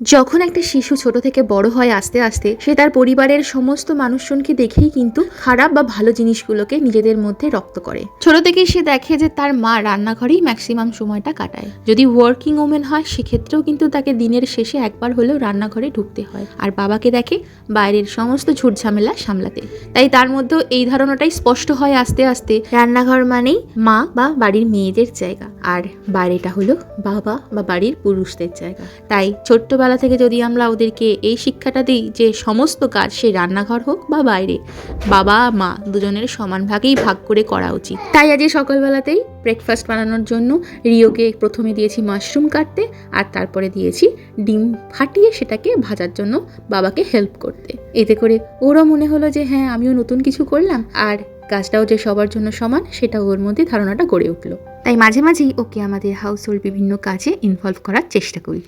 যখন একটা শিশু ছোট থেকে বড় হয় আস্তে আস্তে সে তার পরিবারের সমস্ত মানুষজনকে দেখেই কিন্তু খারাপ বা ভালো জিনিসগুলোকে নিজেদের মধ্যে রপ্ত করে। ছোট থেকেই সে দেখে যে তার মা রান্নাঘরেই ম্যাক্সিমাম সময়টা কাটায়। যদি ওয়ার্কিং ওমেন হয় সেক্ষেত্রেও কিন্তু তাকে দিনের শেষে একবার হলেও রান্নাঘরে ঢুকতে হয়, আর বাবাকে দেখে বাইরের সমস্ত ঝুটঝামেলা সামলাতে। তাই তার মধ্যেও এই ধারণাটাই স্পষ্ট হয় আস্তে আস্তে, রান্নাঘর মানেই মা বা বাড়ির মেয়েদের জায়গা, আর বাইরেটা হলো বাবা বা বাড়ির পুরুষদের জায়গা। তাই ছোট্টবেলা থেকে যদি আমরা ওদেরকে এই শিক্ষাটা দিই যে সমস্ত কাজ, সে রান্নাঘর হোক বা বাইরে, বাবা মা দুজনের সমান ভাগেই ভাগ করে করা উচিত। তাই আজ সকালবেলাতেই ব্রেকফাস্ট বানানোর জন্য রিওকে প্রথমে দিয়েছি মাশরুম কাটতে, আর তারপরে দিয়েছি ডিম ফাটিয়ে সেটাকে ভাজার জন্য বাবাকে হেল্প করতে। এতে করে ওরও মনে হলো যে হ্যাঁ, আমিও নতুন কিছু করলাম, আর কাজটাও যে সবার জন্য সমান সেটা ওর মধ্যে ধারণাটা গড়ে উঠলো। তাই মাঝে মাঝেই ওকে আমাদের হাউস হোল্ড বিভিন্ন কাজে ইনভলভ করার চেষ্টা করি।